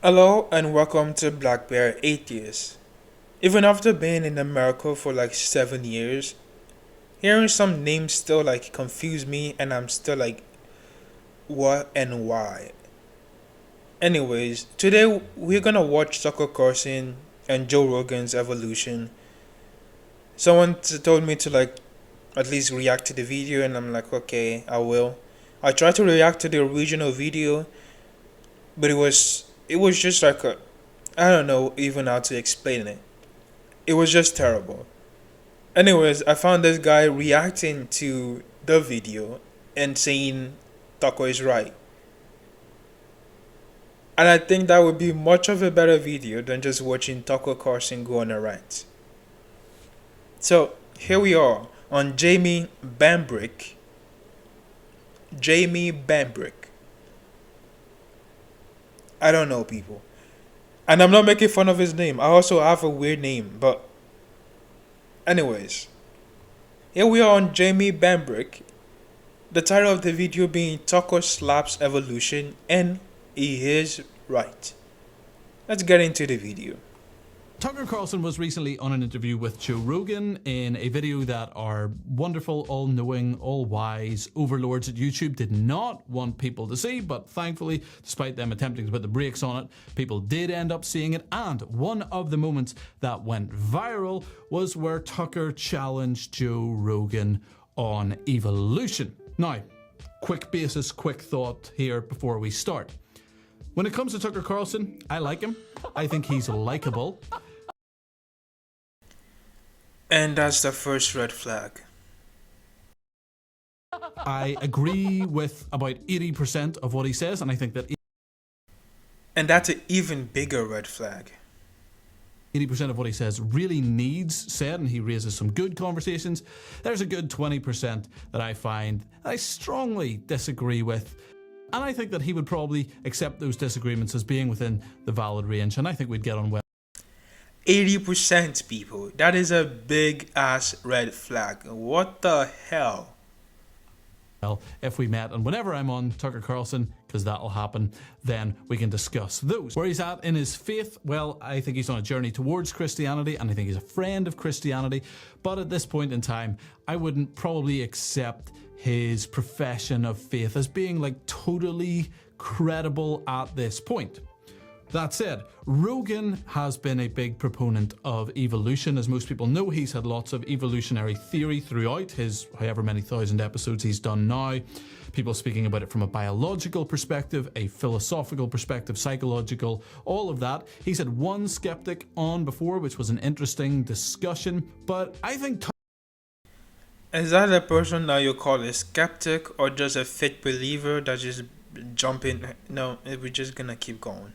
Hello and welcome to Black Bear Atheist. Even after being in America for like 7 years, hearing some names still confuse me and I'm still like, what and why? Anyways, today we're gonna watch Tucker Carlson and Joe Rogan's evolution. Told me to at least react to the video and I'm like, okay, I will. I tried to react to the original video, but it was just like a, I don't know even how to explain it. It was just terrible. Anyways, I found this guy reacting to the video and saying Taco is right. And I think that would be much of a better video than just watching Tucker Carlson go on a rant. So here we are on Jamie Bambrick. Jamie Bambrick. I don't know, people. And I'm not making fun of his name. I also have a weird name, but anyways. Here we are on Jamie Bambrick. The title of the video being Tucker Slaps Evolution, and he is right. Let's get into the video. Tucker Carlson was recently on an interview with Joe Rogan in a video that our wonderful, all-knowing, all-wise overlords at YouTube did not want people to see, but thankfully, despite them attempting to put the brakes on it, people did end up seeing it, and one of the moments that went viral was where Tucker challenged Joe Rogan on evolution. Now, quick basis, quick thought here before we start. When it comes to Tucker Carlson, I like him. I think he's likable. And that's the first red flag. I agree with about 80% of what he says, and I think that And that's an even bigger red flag. 80% of what he says really needs said, and he raises some good conversations. There's a good 20% that I find I strongly disagree with, and I think that he would probably accept those disagreements as being within the valid range, and I think we'd get on well. 80% people. That is a big ass red flag. What the hell? Well, if we met, and whenever I'm on Tucker Carlson, because that'll happen, then we can discuss those. Where he's at in his faith, well, I think he's on a journey towards Christianity, and I think he's a friend of Christianity, but at this point in time, I wouldn't probably accept his profession of faith as being like totally credible at this point. That said, Rogan has been a big proponent of evolution. As most people know, he's had lots of evolutionary theory throughout his however many thousand episodes he's done now. People speaking about it from a biological perspective, a philosophical perspective, psychological, all of that. He's had one skeptic on before, which was an interesting discussion, but I think... Is that a person that you call a skeptic or just a fake believer that just jumping? No, we're just gonna keep going.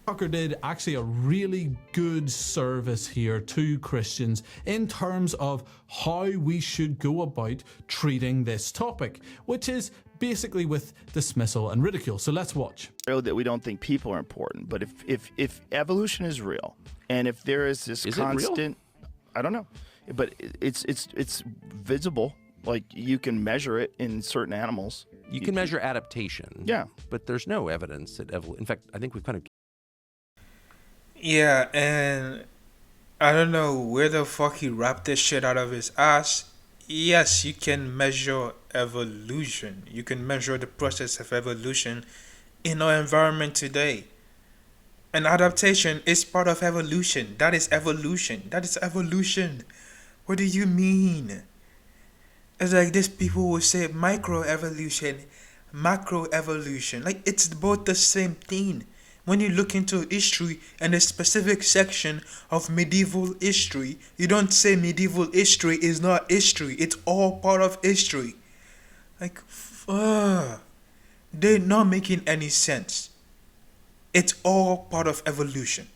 Tucker did actually a really good service here to Christians in terms of how we should go about treating this topic, which is basically with dismissal and ridicule. So let's watch. That we don't think people are important, but if evolution is real, and if there is this constant, I don't know, but it's visible. Like you can measure it in certain animals. You can measure adaptation. Yeah, but there's no evidence that in fact, I think we've kind of. Yeah, and I don't know where the fuck he wrapped this shit out of his ass. Yes, you can measure evolution. You can measure the process of evolution in our environment today. And adaptation is part of evolution. That is evolution. That is evolution. What do you mean? It's like this people will say microevolution, macroevolution. Like it's both the same thing. When you look into history and a specific section of medieval history, you don't say medieval history is not history. It's all part of history. Like, they're not making any sense. It's all part of evolution.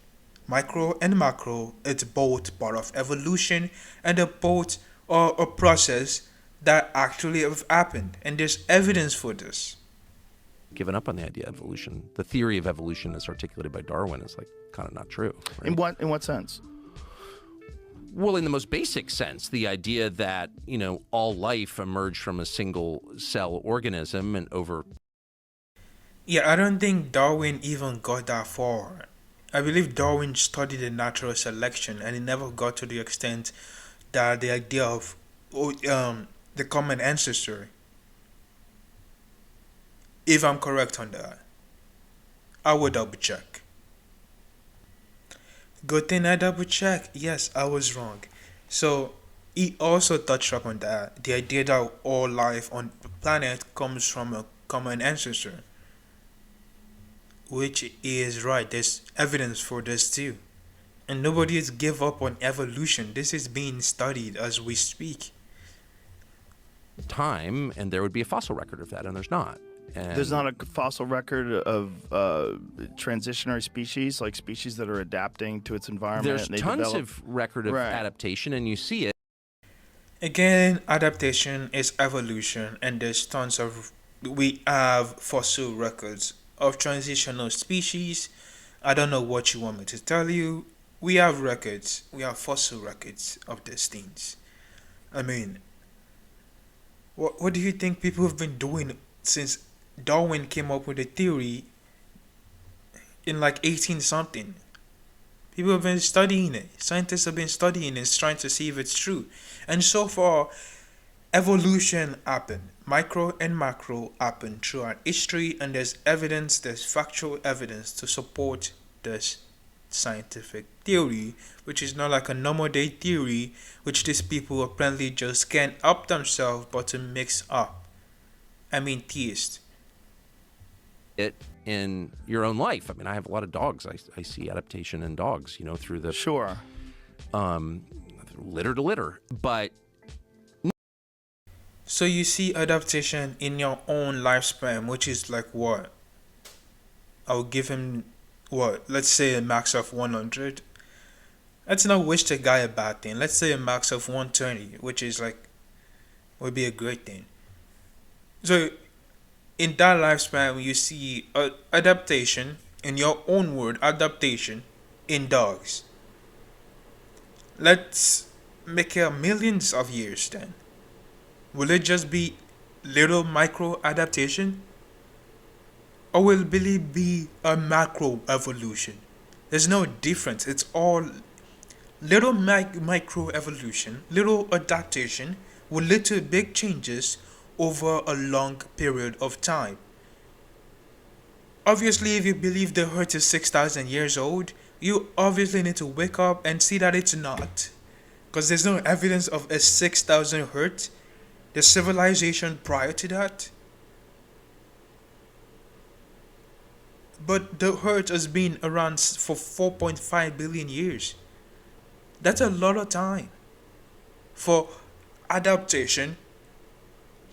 Micro and macro, it's both part of evolution and both are a process that actually have happened. And there's evidence for this. Given up on the idea of evolution. The theory of evolution as articulated by Darwin is like kind of not true. Right? In what sense? Well, in the most basic sense, the idea that, all life emerged from a single cell organism and over Yeah, I don't think Darwin even got that far. I believe Darwin studied the natural selection and he never got to the extent that the idea of oh, the common ancestor, if I'm correct on that. I would double check. Good thing I double check. Yes, I was wrong. So he also touched up on that. The idea that all life on the planet comes from a common ancestor, which is right. There's evidence for this too. And nobody has give up on evolution. This is being studied as we speak. Time, and there would be a fossil record of that, and there's not. And There's not a fossil record of transitionary species, like species that are adapting to its environment. there's and they tons develop. of record of Right. adaptation, and you see it. Again, adaptation is evolution, and there's tons of. We have fossil records of transitional species. I don't know what you want me to tell you. We have records. We have fossil records of these things. I mean, what do you think people have been doing since Darwin came up with a theory in like 18 something? People have been studying it. Scientists have been studying it, trying to see if it's true. And so far, evolution happened. Micro and macro happened throughout history, and there's evidence, there's factual evidence to support this scientific theory, which is not like a normal day theory, which these people apparently just can't up themselves but to mix up. I mean, theists. It in your own life. I mean, I have a lot of dogs. I see adaptation in dogs, through the Sure. litter to litter. But So you see adaptation in your own lifespan, which is like what? I'll give him what? Let's say a max of 100. Let's not wish the guy a bad thing. Let's say a max of 120, which is like would be a great thing. So in that lifespan, you see adaptation in your own word, adaptation in dogs. Let's make it millions of years then. Will it just be little micro adaptation? Or will it really be a macro evolution? There's no difference. It's all little micro evolution, little adaptation will lead to big changes over a long period of time. Obviously, if you believe the earth is 6,000 years old, you obviously need to wake up and see that it's not. Because there's no evidence of a 6,000 earth. The civilization prior to that. But the earth has been around for 4.5 billion years. That's a lot of time for adaptation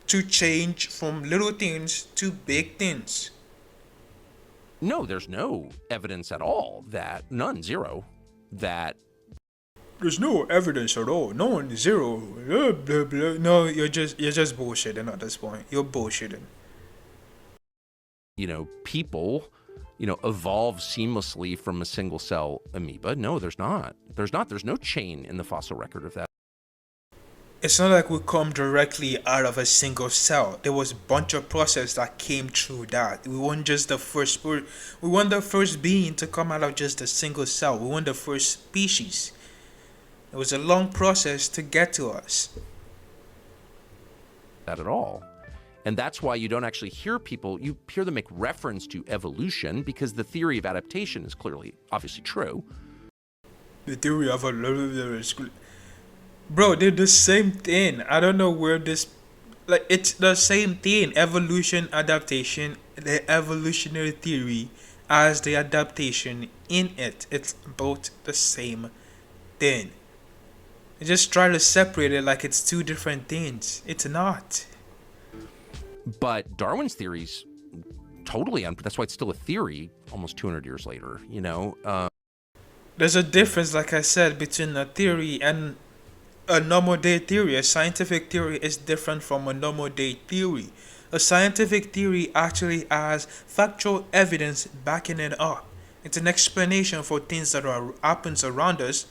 to change from little things to big things. no, there's no evidence at all that, none, zero, that There's no evidence at all. No one, zero. Blah, blah, blah. No, you're just bullshitting at this point. You're bullshitting. people, evolve seamlessly from a single cell amoeba. No, there's not. There's no chain in the fossil record of that. It's not like we come directly out of a single cell. There was a bunch of process that came through that. We weren't just the first. We weren't the first being to come out of just a single cell. We weren't the first species. It was a long process to get to us. That at all. And that's why you don't actually hear you hear them make reference to evolution, because the theory of adaptation is obviously true. The theory of a bro, they're the same thing. I don't know where this it's the same thing. Evolution, adaptation, the evolutionary theory as the adaptation in it. It's both the same thing. You just try to separate it like it's two different things. It's not. But Darwin's theory's totally that's why it's still a theory almost 200 years later, There's a difference, like I said, between a theory and a normal day theory. A scientific theory is different from a normal day theory. A scientific theory actually has factual evidence backing it up. It's an explanation for things that happens around us,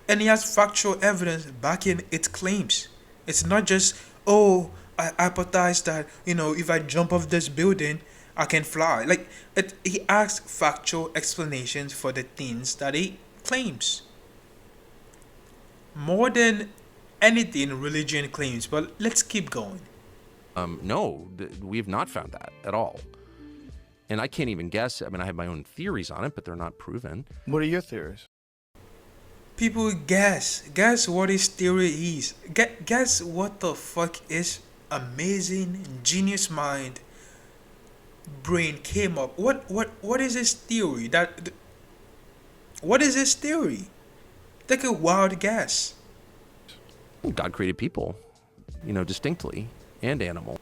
and it has factual evidence backing its claims. It's not just, oh, I hypothesize that, if I jump off this building, I can fly. Like he asks factual explanations for the things that he claims. More than anything religion claims, but let's keep going. No, we have not found that at all. And I can't even guess. I mean, I have my own theories on it, but they're not proven. What are your theories? People guess. Guess what his theory is. Guess what the fuck is amazing genius mind brain came up. What is his theory? What is his theory? Take a wild guess. God created people, distinctly, and animal.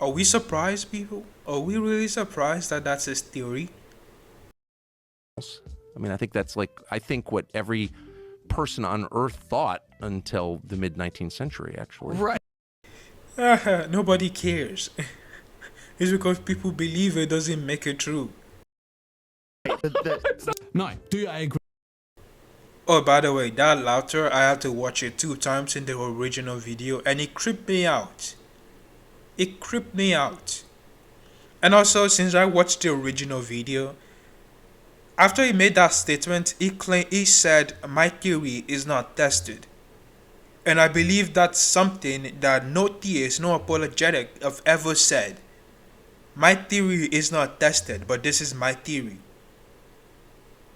Are we surprised, people? Are we really surprised that that's his theory? I mean, I think what every person on Earth thought until the mid-19th century, actually. Right. Nobody cares. It's because people believe it doesn't make it true. Now, do I agree? Oh, by the way, that laughter, I had to watch it 2 times in the original video and it creeped me out. It creeped me out. And also, since I watched the original video, after he made that statement, he said, my theory is not tested. And I believe that's something that no theist, no apologetic have ever said. My theory is not tested, but this is my theory.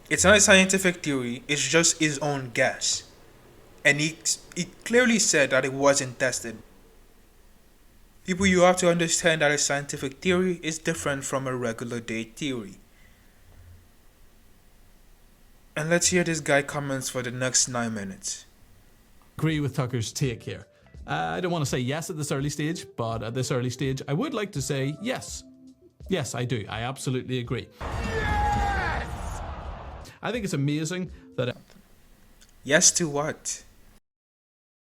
It's not a scientific theory, it's just his own guess. And he clearly said that it wasn't tested. People, you have to understand that a scientific theory is different from a regular day theory. And let's hear this guy comments for the next 9 minutes. Agree with Tucker's take here. I don't want to say yes at this early stage, but at this early stage, I would like to say yes. Yes, I do. I absolutely agree. Yes! I think it's amazing that... Yes to what?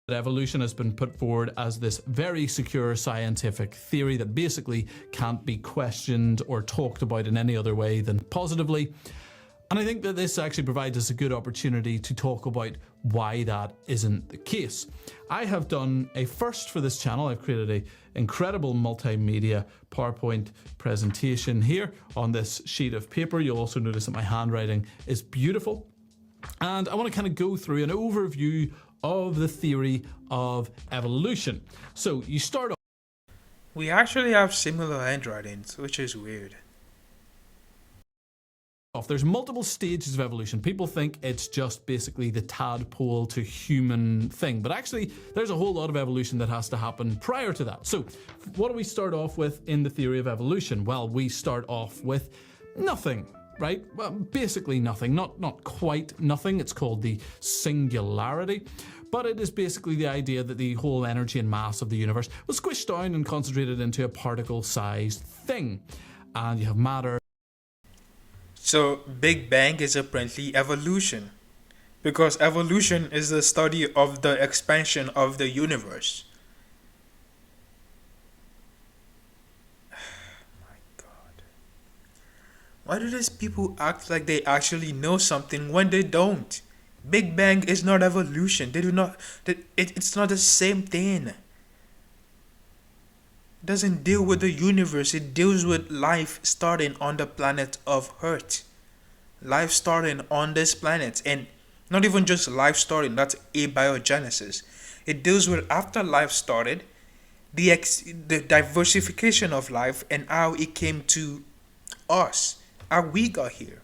That evolution has been put forward as this very secure scientific theory that basically can't be questioned or talked about in any other way than positively. And I think that this actually provides us a good opportunity to talk about why that isn't the case. I have done a first for this channel. I've created an incredible multimedia PowerPoint presentation here on this sheet of paper. You'll also notice that my handwriting is beautiful. And I want to kind of go through an overview of the theory of evolution. So you start off. We actually have similar handwritings, which is weird. There's multiple stages of evolution. People think it's just basically the tadpole to human thing, but actually there's a whole lot of evolution that has to happen prior to that. So what do we start off with in the theory of evolution? Well, we start off with nothing, right? Well, basically nothing, not quite nothing. It's called the singularity. But it is basically the idea that the whole energy and mass of the universe was squished down and concentrated into a particle-sized thing. And you have matter. So, Big Bang is apparently evolution. Because evolution is the study of the expansion of the universe. My God. Why do these people act like they actually know something when they don't? Big Bang is not evolution. They do not. It's not the same thing. It doesn't deal with the universe. It deals with life starting on the planet of Earth. Life starting on this planet, and not even just life starting. That's abiogenesis. It deals with after life started, the diversification of life and how it came to us, how we got here.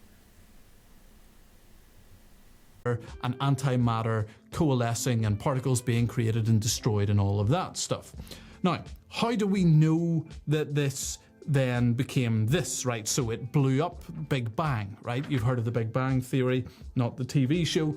And antimatter coalescing and particles being created and destroyed and all of that stuff. Now, how do we know that this then became this, right? So it blew up, Big Bang, right? You've heard of the Big Bang Theory, not the TV show.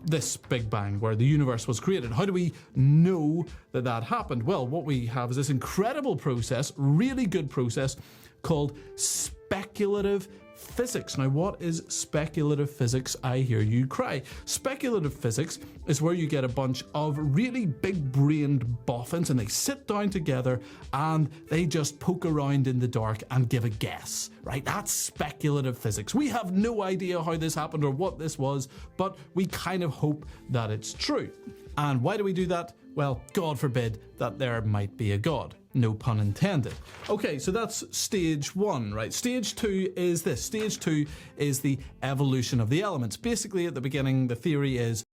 This Big Bang, where the universe was created. How do we know that that happened? Well, what we have is this incredible process, really good process, called speculative physics. Now, what is speculative physics? I hear you cry. Speculative physics is where you get a bunch of really big-brained boffins and they sit down together and they just poke around in the dark and give a guess, right? That's speculative physics. We have no idea how this happened or what this was, but we kind of hope that it's true. And why do we do that? Well, God forbid that there might be a God. no pun intended. Okay, so that's stage 1, right? Stage 2 is this. Stage 2 is the evolution of the elements. Basically, at the beginning, the theory is,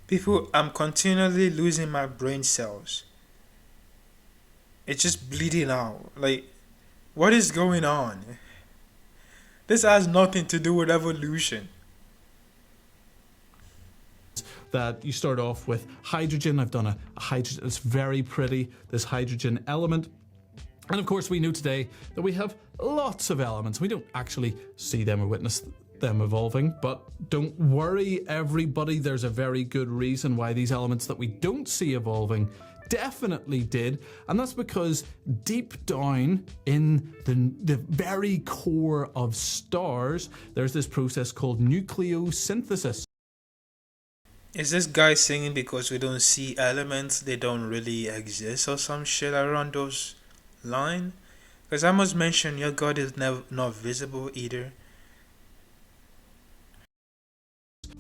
people, I'm continually losing my brain cells. It's just bleeding out. Like, what is going on? This has nothing to do with evolution. that you start off with hydrogen. I've done a hydrogen. It's very pretty, this hydrogen element. And of course, we know today that we have lots of elements. We don't actually see them or witness them evolving, but don't worry, everybody. There's a very good reason why these elements that we don't see evolving definitely did, and that's because deep down in the very core of stars, there's this process called nucleosynthesis. Is this guy singing because we don't see elements, they don't really exist or some shit around those lines? Because I must mention, your God is not visible either.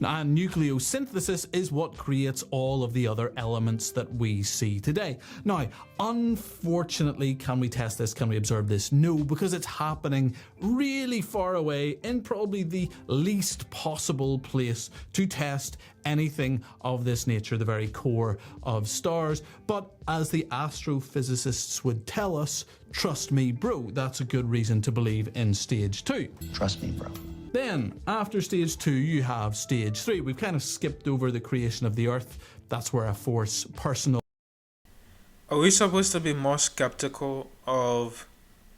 And nucleosynthesis is what creates all of the other elements that we see today. Now, unfortunately, can we test this? Can we observe this? No, because it's happening really far away in probably the least possible place to test anything of this nature, the very core of stars. But as the astrophysicists would tell us, trust me, bro, that's a good reason to believe in stage 2. Trust me, bro. Then, after stage 2, you have stage 3. We've kind of skipped over the creation of the Earth. That's where I force personal. Are we supposed to be more skeptical of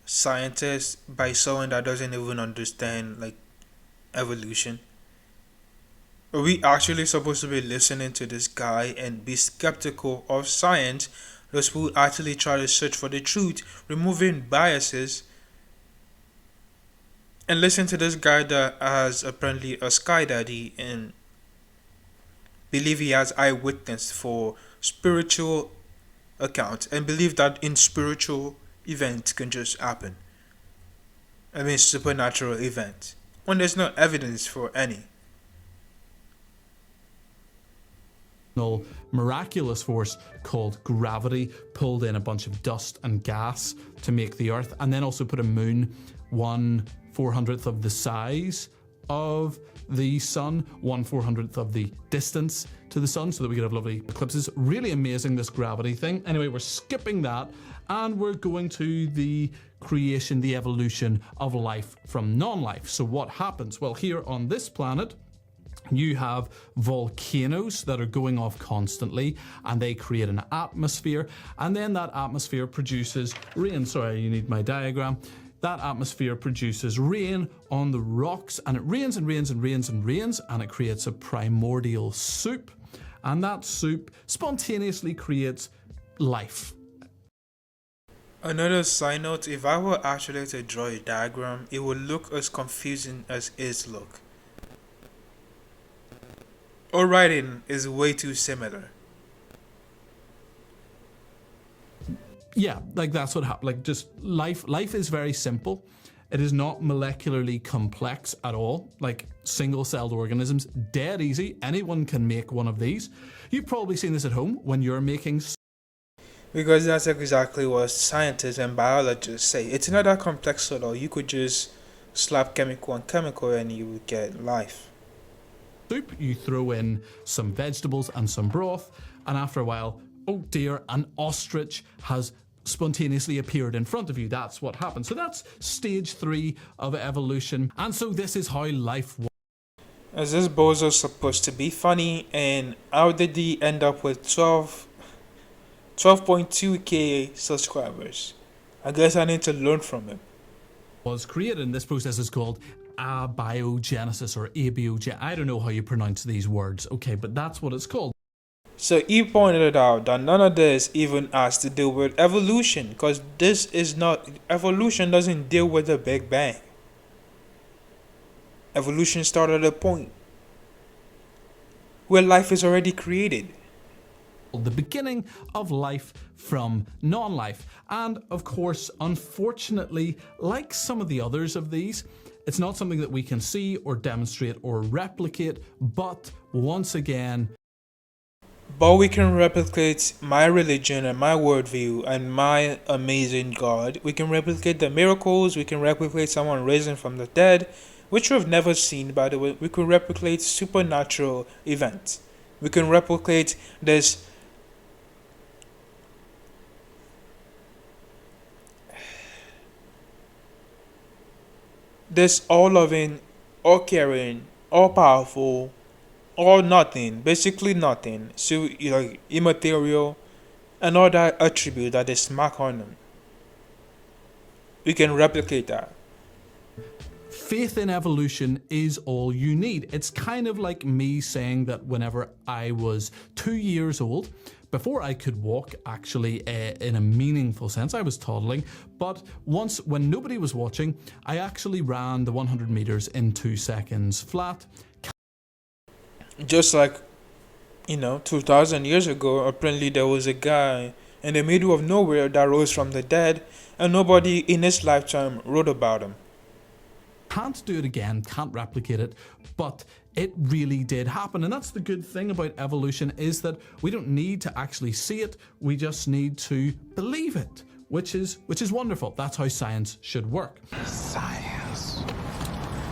scientists by someone that doesn't even understand, like, evolution? Are we actually supposed to be listening to this guy and be skeptical of science? Those who actually try to search for the truth, removing biases, and listen to this guy that has apparently a sky daddy and believe he has eyewitness for spiritual accounts and believe that in spiritual events can just happen. I mean supernatural events. When there's no evidence for any. Miraculous force called gravity pulled in a bunch of dust and gas to make the Earth, and then also put a moon 1/400th of the size of the sun, 1/400th of the distance to the sun, so that we could have lovely eclipses. Really amazing, this gravity thing. Anyway, we're skipping that and we're going to the creation, the evolution of life from non-life. So what happens? Well, here on this planet, you have volcanoes that are going off constantly, and they create an atmosphere, and then that atmosphere produces rain. Sorry, you need my diagram. That atmosphere produces rain on the rocks, and it rains and rains and rains and rains, and it creates a primordial soup, and that soup spontaneously creates life. Another side note, if I were actually to draw a diagram, it would look as confusing as it looks. Our writing is way too similar. Yeah, like that's what happened. Like just life is very simple. It is not molecularly complex at all. Like single-celled organisms, dead easy. Anyone can make one of these. You've probably seen this at home when you're making. Because that's exactly what scientists and biologists say. It's not that complex at all. You could just slap chemical on chemical and you would get life. Soup, you throw in some vegetables and some broth, and after a while, oh dear, an ostrich has spontaneously appeared in front of you. That's what happens. So that's stage 3 of evolution, and so this is how life works. Is this bozo supposed to be funny? And how did he end up with 12.2k subscribers? I guess I need to learn from him. Was created, and this process is called Abiogenesis or Abiogenesis. I don't know how you pronounce these words, okay, but that's what it's called. So he pointed out that none of this even has to do with evolution, because this is not, evolution doesn't deal with the Big Bang. Evolution started at a point where life is already created. The beginning of life from non-life. And of course, unfortunately, like some of the others of these, it's not something that we can see or demonstrate or replicate, but once again, But we can replicate my religion and my worldview and my amazing God. We can replicate the miracles. We can replicate someone raising from the dead, which we've never seen, by the way. We can replicate supernatural events. We can replicate this all loving, all caring, all powerful, all nothing, basically nothing. So, immaterial and all that attribute that they smack on them. We can replicate that. Faith in evolution is all you need. It's kind of like me saying that whenever I was 2 years old, before I could walk, actually, in a meaningful sense, I was toddling. But once, when nobody was watching, I actually ran the 100 meters in 2 seconds flat. Just like, 2,000 years ago, apparently there was a guy in the middle of nowhere that rose from the dead, and nobody in his lifetime wrote about him. Can't do it again, can't replicate it, but it really did happen. And that's the good thing about evolution, is that we don't need to actually see it, we just need to believe it, which is wonderful. That's how science should work. Science.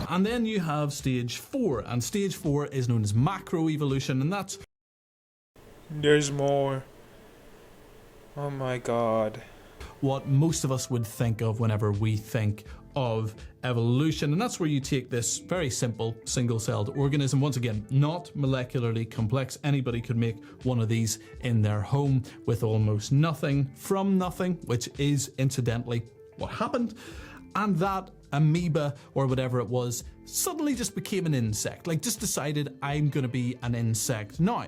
And then you have stage 4, and stage 4 is known as macroevolution, and that's... There's more. Oh my god. What most of us would think of whenever we think of evolution, and that's where you take this very simple single-celled organism, once again not molecularly complex. Anybody could make one of these in their home with almost nothing from nothing, which is incidentally what happened. And that amoeba or whatever it was suddenly just became an insect, like just decided I'm gonna be an insect now.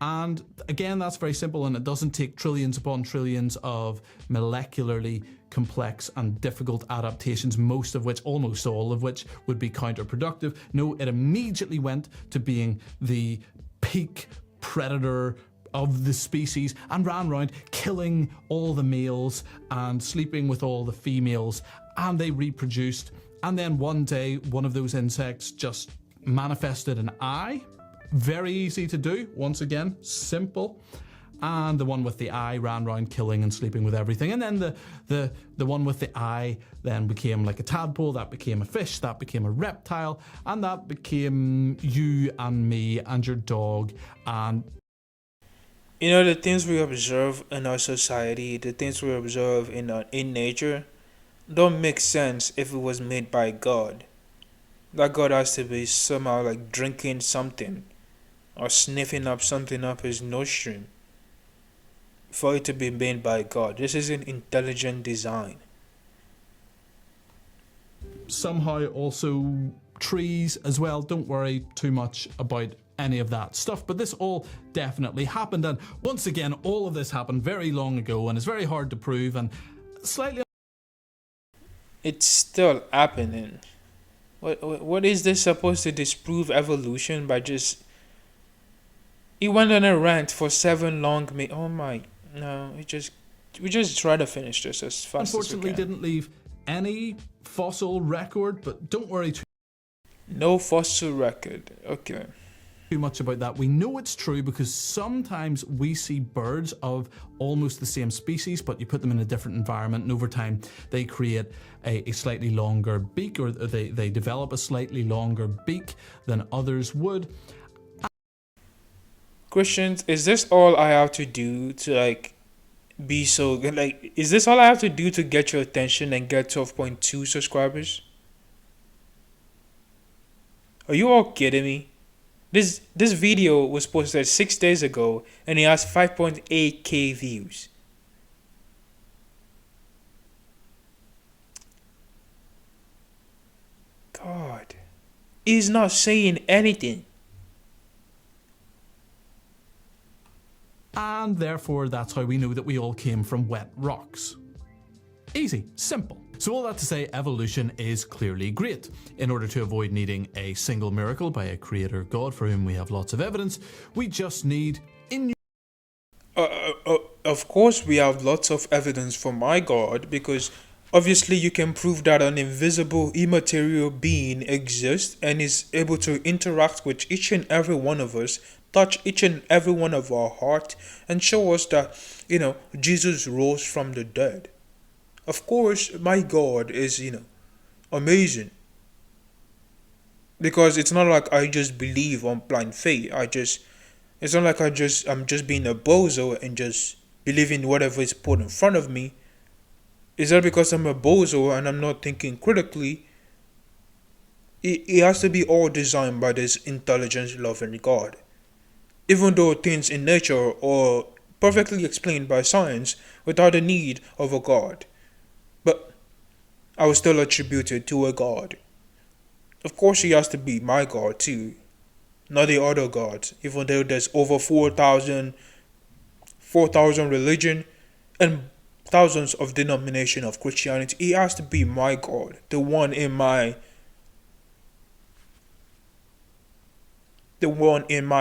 And again, that's very simple, and it doesn't take trillions upon trillions of molecularly complex and difficult adaptations, almost all of which would be counterproductive. No, it immediately went to being the peak predator of the species and ran around killing all the males and sleeping with all the females, and they reproduced. And then one day, one of those insects just manifested an eye. Very easy to do, once again, simple. And the one with the eye ran around killing and sleeping with everything. And then the one with the eye then became like a tadpole, that became a fish, that became a reptile, and that became you and me and your dog. And the things we observe in our society, the things we observe in nature, don't make sense if it was made by God. That God has to be somehow like drinking something or sniffing up something up his nostril for it to be made by God. This is an intelligent design. Somehow also trees as well. Don't worry too much about any of that stuff, but this all definitely happened. And once again, all of this happened very long ago, and it's very hard to prove and slightly... It's still happening. What is this supposed to disprove evolution by just... He went on a rant for 7 long minutes. Oh my... No, we just try to finish this as fast as we can. Unfortunately, didn't leave any fossil record, but don't worry no fossil record. Okay. Too much about that. We know it's true because sometimes we see birds of almost the same species, but you put them in a different environment, and over time they create a slightly longer beak, or they develop a slightly longer beak than others would. Christians, is this all I have to do to be so good? Is this all I have to do to get your attention and get 12.2 subscribers? Are you all kidding me? This video was posted 6 days ago and it has 5.8k views. God, he's not saying anything. And therefore, that's how we know that we all came from wet rocks. Easy, simple. So all that to say, evolution is clearly great. In order to avoid needing a single miracle by a creator god for whom we have lots of evidence, we just need Of course we have lots of evidence for my God, because obviously you can prove that an invisible, immaterial being exists and is able to interact with each and every one of us touch each and every one of our heart and show us that, Jesus rose from the dead. Of course, my God is, amazing. Because it's not like I just believe on blind faith. It's not like I'm just being a bozo and just believing whatever is put in front of me. Is that because I'm a bozo and I'm not thinking critically? It has to be all designed by this intelligent, loving God. Even though things in nature are perfectly explained by science without the need of a God. But I will still attribute it to a God. Of course, he has to be my God too, not the other gods. Even though there's over 4,000 religion and thousands of denomination of Christianity, he has to be my God, the one in my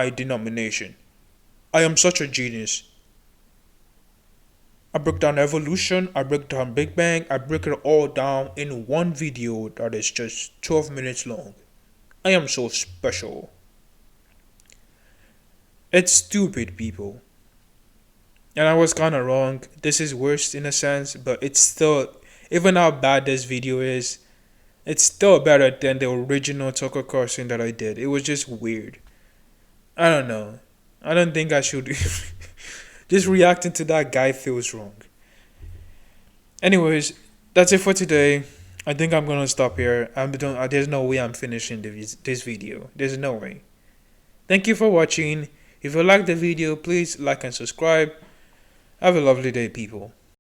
denomination. I am such a genius. I break down evolution, I break down Big Bang, I break it all down in one video that is just 12 minutes long. I am so special. It's stupid, people. And I was kinda wrong. This is worse in a sense, but it's still, even how bad this video is, it's still better than the original Tucker Carlson that I did. It was just weird. I don't know. I don't think I should. Just reacting to that guy feels wrong. Anyways, that's it for today. I think I'm gonna stop here. There's no way I'm finishing this video. There's no way. Thank you for watching. If you like the video, please like and subscribe. Have a lovely day, people.